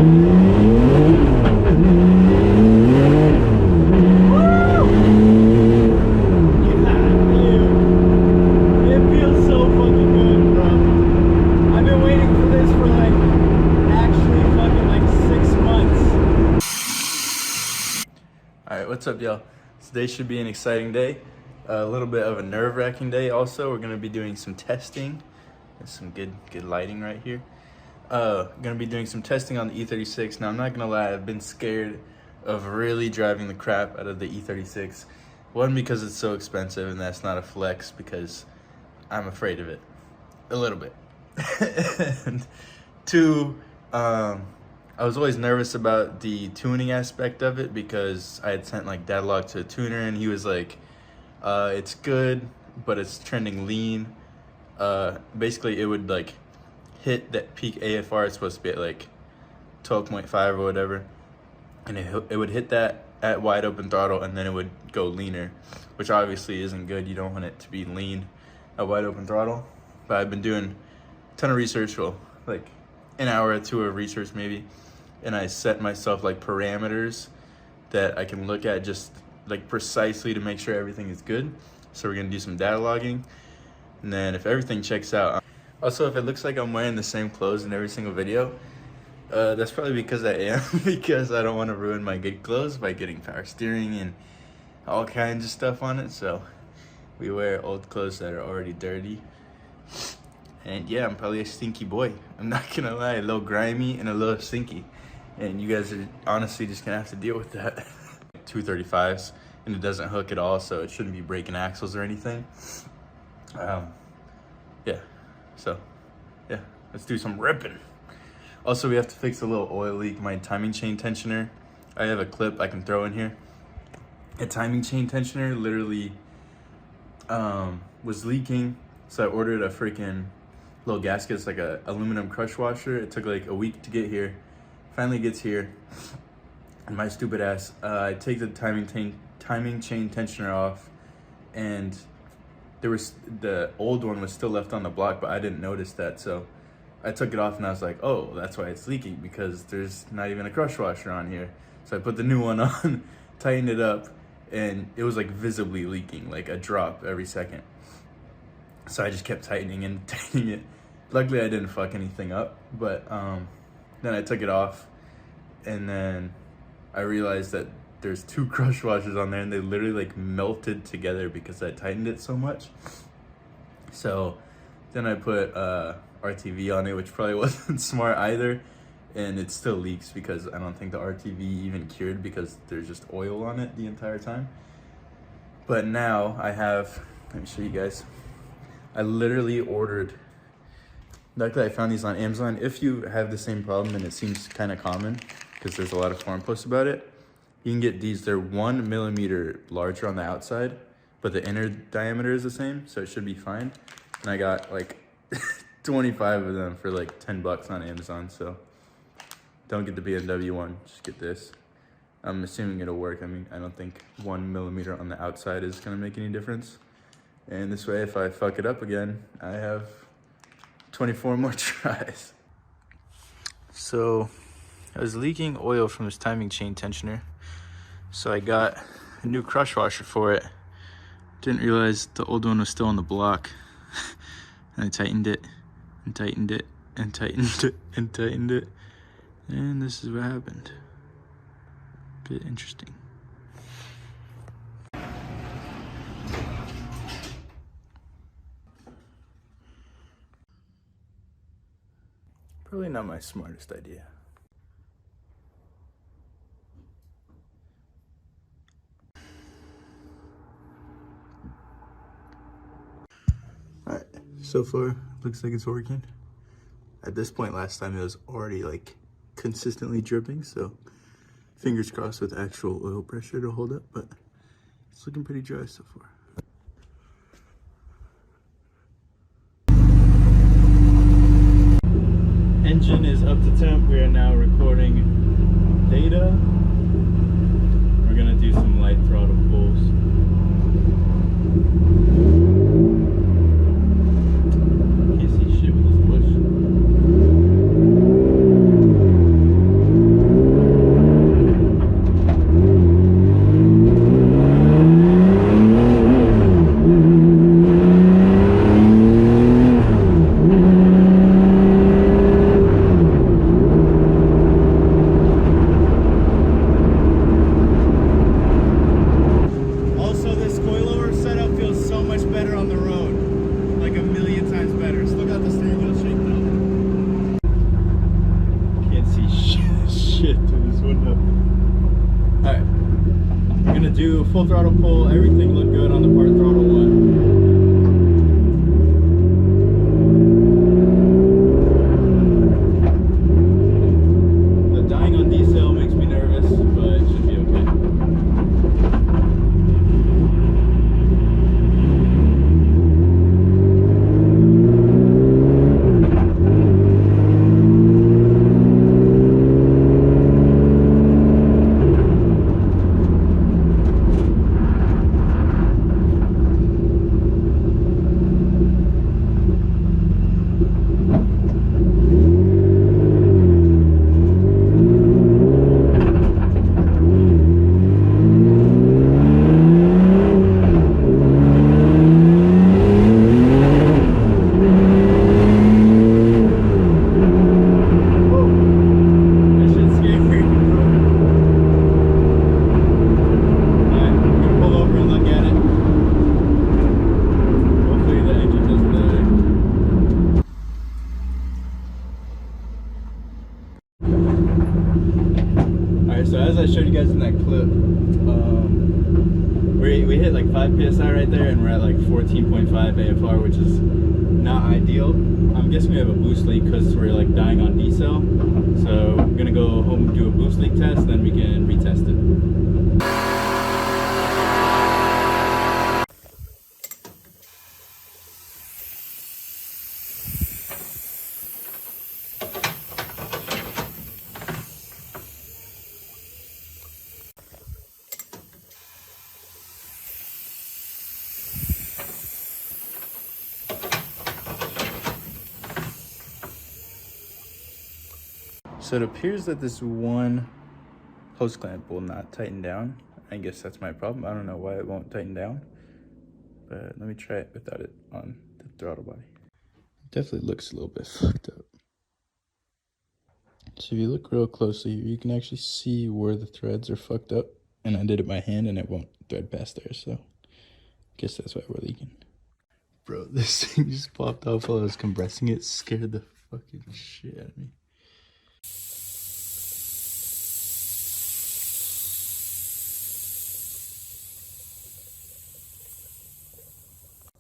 What's up, y'all? Today should be an exciting day, a little bit of a nerve-wracking day. Also, we're gonna be doing some testing. There's some good lighting right here. Gonna be doing some testing on the E36. Now, I'm not gonna lie, I've been scared of really driving the crap out of the E36. One, because it's so expensive, and that's not a flex because I'm afraid of it a little bit. And two, I was always nervous about the tuning aspect of it because I had sent like data log to a tuner and he was like, it's good, but it's trending lean. Basically it would like hit that peak AFR. It's supposed to be at like 12.5 or whatever. And it would hit that at wide open throttle and then it would go leaner, which obviously isn't good. You don't want it to be lean at wide open throttle. But I've been doing a ton of research, well, like an hour or two of research maybe. And I set myself like parameters that I can look at just like precisely to make sure everything is good. So we're gonna do some data logging. And then if everything checks out, also if it looks like I'm wearing the same clothes in every single video, that's probably because I am, because I don't wanna ruin my good clothes by getting power steering and all kinds of stuff on it. So we wear old clothes that are already dirty. And yeah, I'm probably a stinky boy. I'm not gonna lie, a little grimy and a little stinky. And you guys are honestly just gonna have to deal with that. 235s, and it doesn't hook at all, so it shouldn't be breaking axles or anything. Yeah, so yeah, let's do some ripping. Also, we have to fix a little oil leak. My timing chain tensioner, I have a clip I can throw in here. A timing chain tensioner literally was leaking, so I ordered a freaking little gasket. It's like a aluminum crush washer. It took like a week to get here. Finally gets here, and my stupid ass, I take the timing chain tensioner off, and the old one was still left on the block, but I didn't notice that. So I took it off and I was like, oh, that's why it's leaking, because there's not even a crush washer on here. So I put the new one on, tightened it up, and it was like visibly leaking, like a drop every second. So I just kept tightening and tightening it. Luckily I didn't fuck anything up, but then I took it off, and then I realized that there's two crush washers on there, and they literally like melted together because I tightened it so much. So then I put RTV on it, which probably wasn't smart either, and it still leaks because I don't think the RTV even cured because there's just oil on it the entire time. But now I have, let me show you guys. I literally ordered, luckily I found these on Amazon. If you have the same problem, and it seems kind of common because there's a lot of forum posts about it, you can get these. They're 1 millimeter larger on the outside, but the inner diameter is the same, so it should be fine. And I got like 25 of them for like 10 bucks on Amazon. So don't get the BMW one, just get this. I'm assuming it'll work. I mean, I don't think 1 millimeter on the outside is gonna make any difference. And this way, if I fuck it up again, I have 24 more tries. So I was leaking oil from this timing chain tensioner. So I got a new crush washer for it. Didn't realize the old one was still on the block. And I tightened it and tightened it and tightened it and tightened it. And this is what happened. Bit interesting. Probably not my smartest idea. Alright, so far looks like it's working. At this point last time it was already like consistently dripping, so fingers crossed with actual oil pressure to hold up, but it's looking pretty dry so far. Engine is up to temp. We are now recording data. We're gonna do some light throttle pulls. Can't see shit with this bush. shit, dude, this one up. Alright. I'm gonna do full throttle pull. Everything looked good on the part throttle one. So as I showed you guys in that clip, we hit like 5 psi right there, and we're at like 14.5 AFR, which is not ideal. I'm guessing we have a boost leak because we're like dying on decel. So I'm gonna go home and do a boost leak test, then we can retest it. So it appears that this one hose clamp will not tighten down. I guess that's my problem. I don't know why it won't tighten down, but let me try it without it on the throttle body. It definitely looks a little bit fucked up. So if you look real closely, you can actually see where the threads are fucked up, and I did it by hand and it won't thread past there, so I guess that's why we're leaking. Bro, this thing just popped off while I was compressing it. Scared the fucking shit out of me.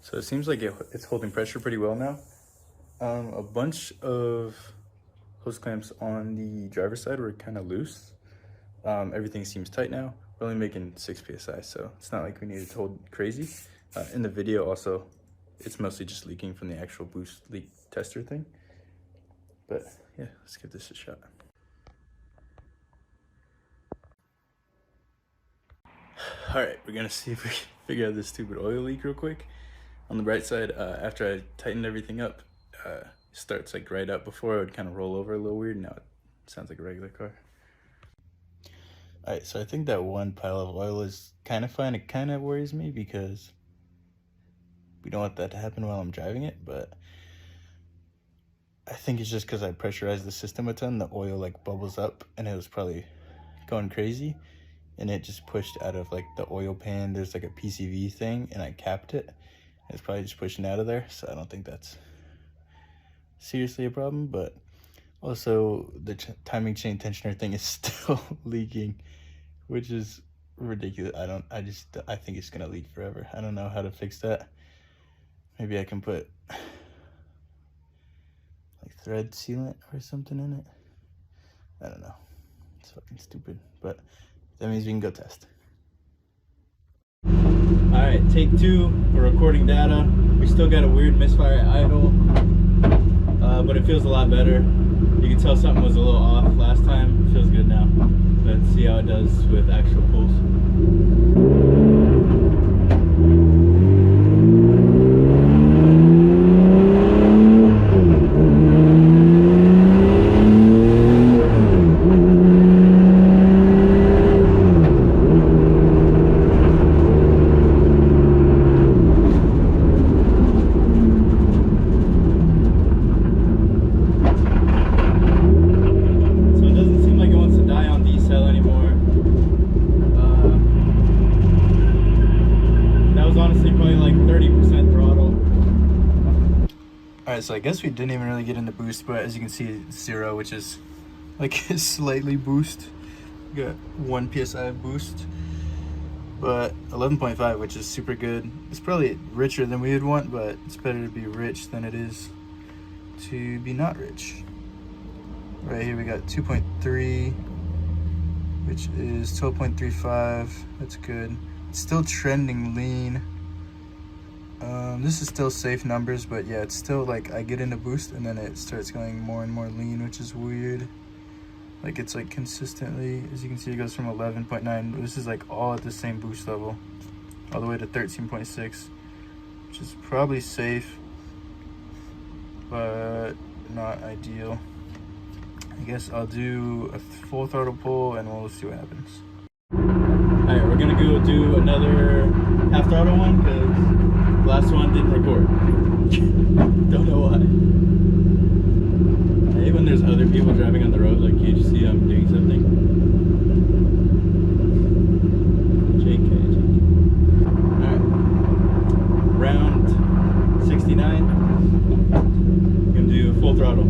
So it seems like it's holding pressure pretty well now. A bunch of hose clamps on the driver's side were kind of loose. Everything seems tight now. We're only making 6 psi, so it's not like we need to hold crazy. In the video also, it's mostly just leaking from the actual boost leak tester thing. But yeah, let's give this a shot. All right, we're gonna see if we can figure out this stupid oil leak real quick. On the bright side, after I tightened everything up, it starts like right up. Before, it would kind of roll over a little weird. Now it sounds like a regular car. All right, so I think that one pile of oil is kind of fine. It kind of worries me because we don't want that to happen while I'm driving it, but I think it's just because I pressurized the system a ton. The oil like bubbles up and it was probably going crazy, and it just pushed out of like the oil pan. There's like a PCV thing and I capped it. It's probably just pushing out of there, so I don't think that's seriously a problem. But also the timing chain tensioner thing is still leaking, which is ridiculous. I think it's gonna leak forever. I don't know how to fix that. Maybe I can put like thread sealant or something in it. I don't know. It's fucking stupid, but that means we can go test. All right, take 2. We're recording data. We still got a weird misfire at idle, but it feels a lot better. You can tell something was a little off last time. It feels good now. Let's see how it does with actual pulls. Alright, so I guess we didn't even really get into boost, but as you can see, it's 0, which is like slightly boost. Got 1 psi boost, but 11.5, which is super good. It's probably richer than we would want, but it's better to be rich than it is to be not rich. Right here we got 2.3, which is 12.35. That's good. It's still trending lean. This is still safe numbers, but yeah, it's still like I get into boost and then it starts going more and more lean, which is weird. Like it's like consistently, as you can see, it goes from 11.9. This is like all at the same boost level, all the way to 13.6, which is probably safe, but not ideal. I guess I'll do a full throttle pull and we'll see what happens. All right, we're gonna go do another half throttle one because the last one didn't record. Don't know why. I hate when there's other people driving on the road, like can't you see I'm doing something? JK. Alright. Round 69. I'm gonna do full throttle.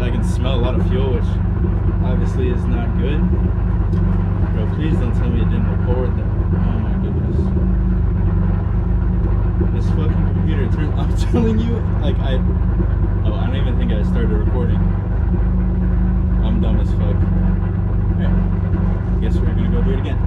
I can smell a lot of fuel, which obviously is not good. Bro, please don't tell me it didn't record that. Oh my goodness. This fucking computer I'm telling you, like I don't even think I started recording. I'm dumb as fuck. Alright, I guess we're gonna go do it again.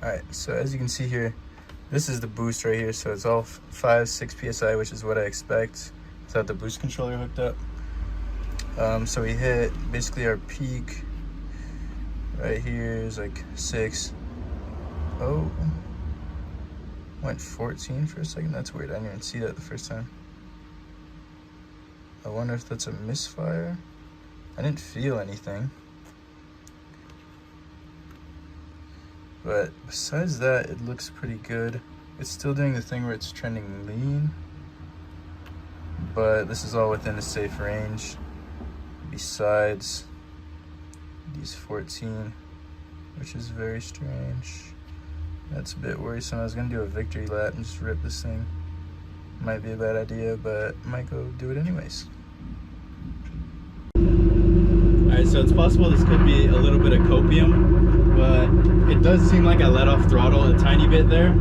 God. So as you can see here, this is the boost right here. So it's all 5-6 psi, which is what I expect without the boost controller hooked up. So we hit basically our peak right here is like 6. Oh, went 14 for a second. That's weird. I didn't even see that the first time. I wonder if that's a misfire. I didn't feel anything. But besides that, it looks pretty good. It's still doing the thing where it's trending lean, but this is all within a safe range. Besides these 14, which is very strange. That's a bit worrisome. I was gonna do a victory lap and just rip this thing. Might be a bad idea, but might go do it anyways. Alright, so it's possible this could be a little bit of copium, but it does seem like I let off throttle a tiny bit there.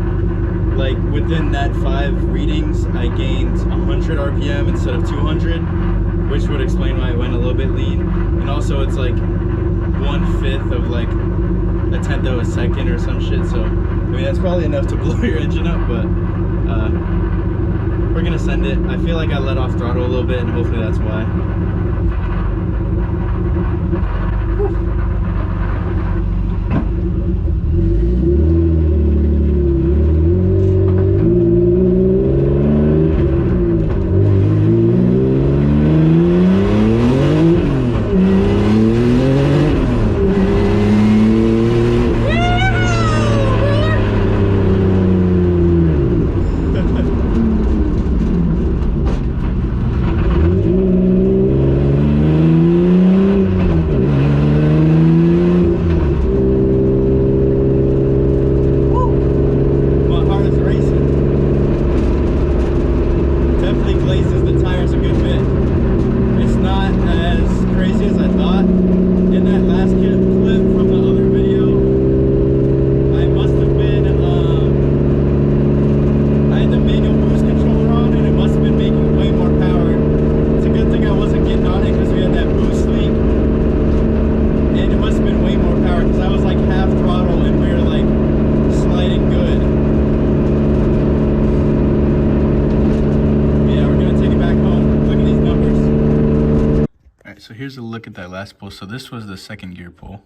Like within that 5 readings, I gained 100 RPM instead of 200, which would explain why it went a little bit lean. And also it's like 1/5 of like a 10th of a second or some shit. So I mean that's probably enough to blow your engine up, but we're gonna send it. I feel like I let off throttle a little bit, and hopefully that's why. here's a look at that last pull. So this was the second gear pull.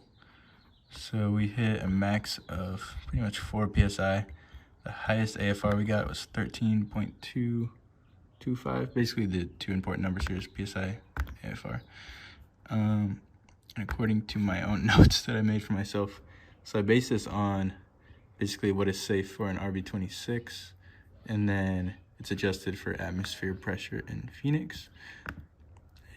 So we hit a max of pretty much 4 PSI. The highest AFR we got was 13.225. Basically the two important numbers here is PSI, AFR. And according to my own notes that I made for myself. So I based this on basically what is safe for an RB26, and then it's adjusted for atmosphere pressure in Phoenix.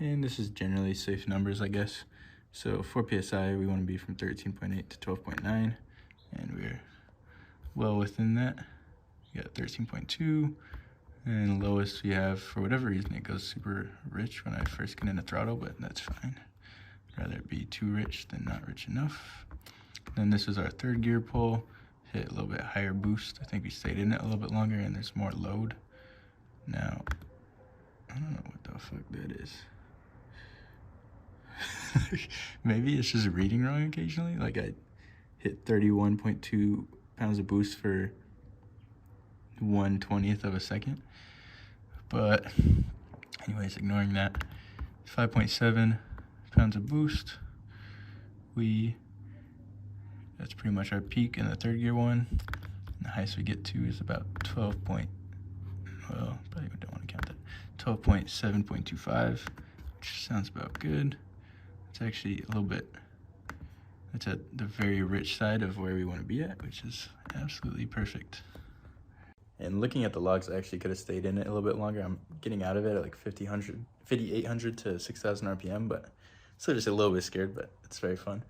And this is generally safe numbers, I guess. So for PSI, we want to be from 13.8 to 12.9, and we're well within that. We got 13.2, and the lowest we have, for whatever reason, it goes super rich when I first get in a throttle, but that's fine. I'd rather it be too rich than not rich enough. Then this is our third gear pull. Hit a little bit higher boost. I think we stayed in it a little bit longer, and there's more load. Now, I don't know what the fuck that is. Maybe it's just reading wrong occasionally. Like I hit 31.2 pounds of boost for 1/20th of a second. But anyways, ignoring that, 5.7 pounds of boost. That's pretty much our peak in the third gear one. And the highest we get to is about 12 point, well, probably don't want to count that, 12.7.25, which sounds about good. It's actually a little bit, it's at the very rich side of where we want to be at, which is absolutely perfect. And looking at the logs, I actually could have stayed in it a little bit longer. I'm getting out of it at like 5,800 to 6,000 RPM, but still just a little bit scared, but it's very fun.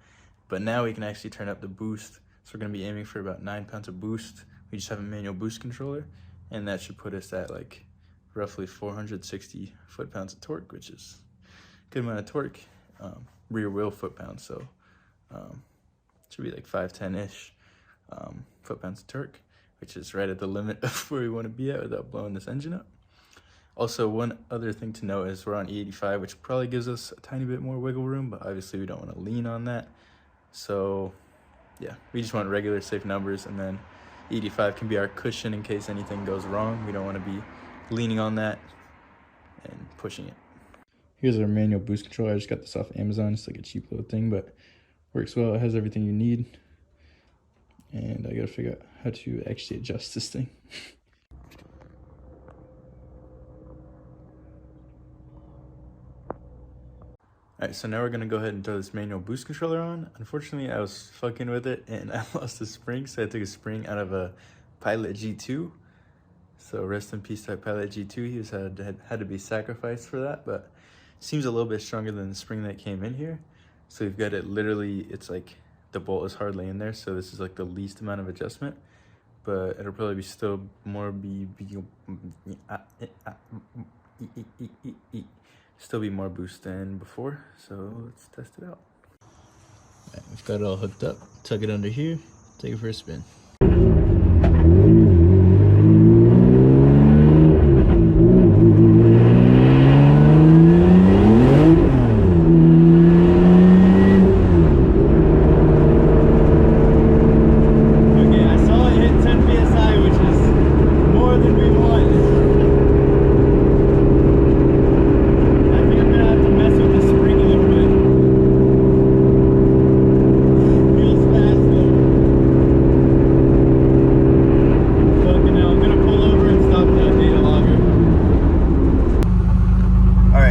But now we can actually turn up the boost. So we're gonna be aiming for about 9 pounds of boost. We just have a manual boost controller, and that should put us at like roughly 460 foot-pounds of torque, which is a good amount of torque. Rear wheel foot-pounds, so should be like 510-ish foot-pounds of torque, which is right at the limit of where we want to be at without blowing this engine up. Also, one other thing to note is we're on E85, which probably gives us a tiny bit more wiggle room, but obviously we don't want to lean on that. So yeah, we just want regular safe numbers, and then E85 can be our cushion in case anything goes wrong. We don't want to be leaning on that and pushing it. Here's our manual boost controller. I just got this off Amazon. It's like a cheap little thing, but works well. It has everything you need. And I gotta figure out how to actually adjust this thing. Alright, so now we're gonna go ahead and throw this manual boost controller on. Unfortunately, I was fucking with it and I lost the spring, so I took a spring out of a Pilot G2. So rest in peace to that Pilot G2. He was had to be sacrificed for that, but seems a little bit stronger than the spring that came in here. So we've got it literally, it's like the bolt is hardly in there, so this is like the least amount of adjustment, but it'll probably be still more more boost than before. So let's test it out. Right, we've got it all hooked up. Tuck it under here, take it for a spin.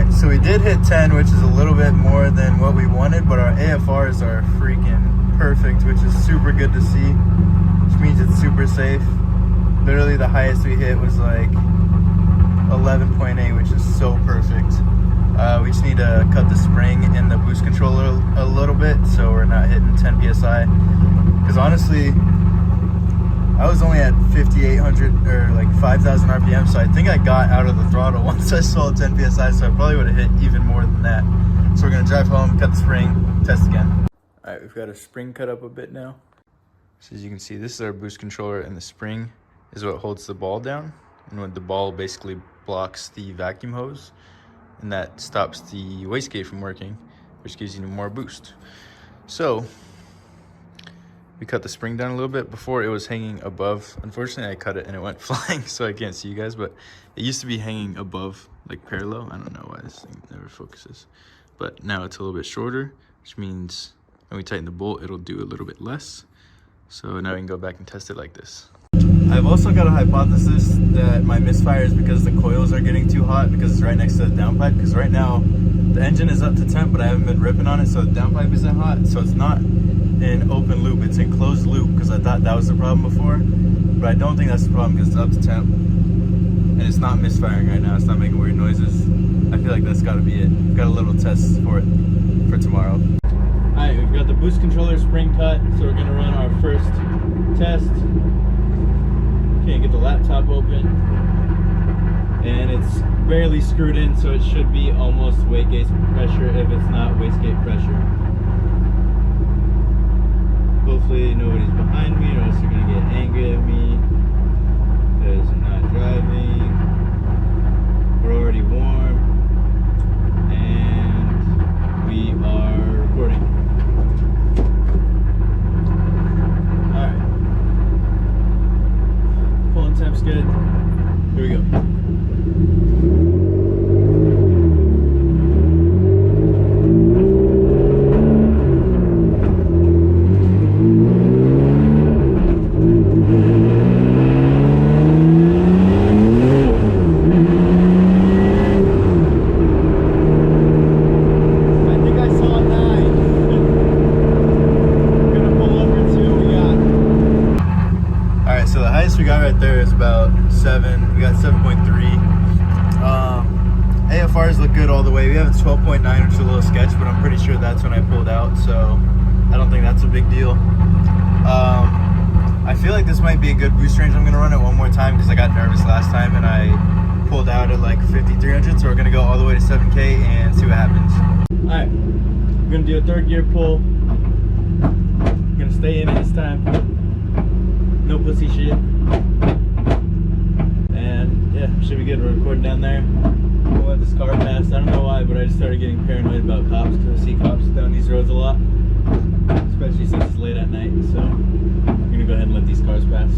So we did hit 10, which is a little bit more than what we wanted, but our AFRs are freaking perfect, which is super good to see, which means it's super safe. Literally the highest we hit was like 11.8, which is so perfect. We just need to cut the spring in the boost controller a little bit so we're not hitting 10 PSI. Because honestly, I was only at 5,800 or like 5,000 RPM, so I think I got out of the throttle once I saw 10 PSI, so I probably would have hit even more than that. So we're gonna drive home, cut the spring, test again. All right, we've got our spring cut up a bit now. So as you can see, this is our boost controller, and the spring is what holds the ball down, and when the ball basically blocks the vacuum hose, and that stops the wastegate from working, which gives you more boost. So we cut the spring down a little bit. Before it was hanging above. Unfortunately, I cut it and it went flying, so I can't see you guys, but it used to be hanging above, like parallel. I don't know why this thing never focuses. but now it's a little bit shorter, which means when we tighten the bolt, it'll do a little bit less. So now we can go back and test it like this. I've also got a hypothesis that my misfire is because the coils are getting too hot because it's right next to the downpipe. Because right now the engine is up to temp, but I haven't been ripping on it, so the downpipe isn't hot. So it's not in open loop, it's in closed loop, because I thought that was the problem before. But I don't think that's the problem because it's up to temp and it's not misfiring right now. It's not making weird noises. I feel like that's got to be it. I've got a little test for it for tomorrow. Alright, we've got the boost controller spring cut, so we're going to run our first test. Can't get the laptop open, and it's barely screwed in, so it should be almost wastegate pressure if it's not wastegate pressure. Hopefully nobody's behind me, or else they're gonna get angry at me because I'm not driving. We're already warm, and we are recording. Temp's good. Here we go. We got right there is about 7. We got 7.3. AFRs look good all the way. We have a 12.9, which is a little sketch, but I'm pretty sure that's when I pulled out, so I don't think that's a big deal. I feel like this might be a good boost range. I'm gonna run it one more time because I got nervous last time and I pulled out at like 5,300. So we're gonna go all the way to 7K and see what happens. All right, I'm gonna do a third gear pull. I'm gonna stay in it this time. No pussy shit. And yeah, should be good. We're recording down there. We'll let this car pass. I don't know why, but I just started getting paranoid about cops because I see cops down these roads a lot, especially since it's late at night. So I'm gonna go ahead and let these cars pass.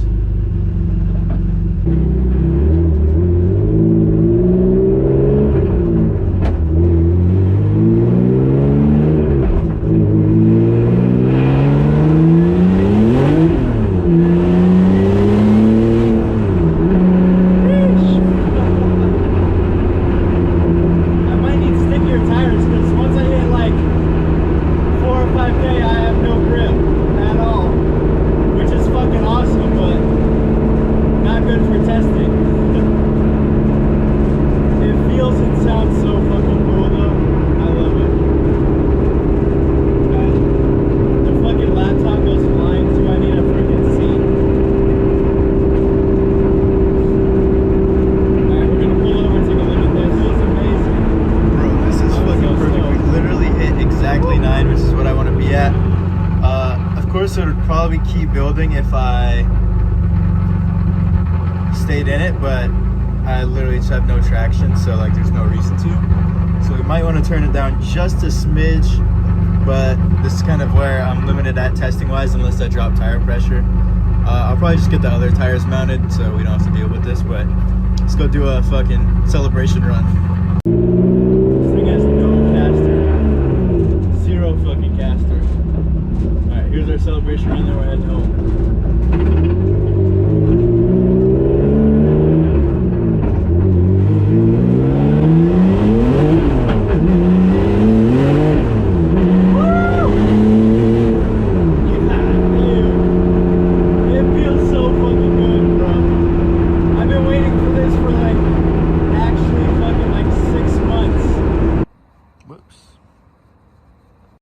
It would probably keep building if I stayed in it, but I literally just have no traction, so like there's no reason to. So we might want to turn it down just a smidge, but this is kind of where I'm limited at testing wise unless I drop tire pressure. I'll probably just get the other tires mounted so we don't have to deal with this, but let's go do a fucking celebration run. This thing has no caster, zero fucking caster. Here's our celebration run, then we're heading home. Woo! Yeah, dude. It feels so fucking good, bro. I've been waiting for this for like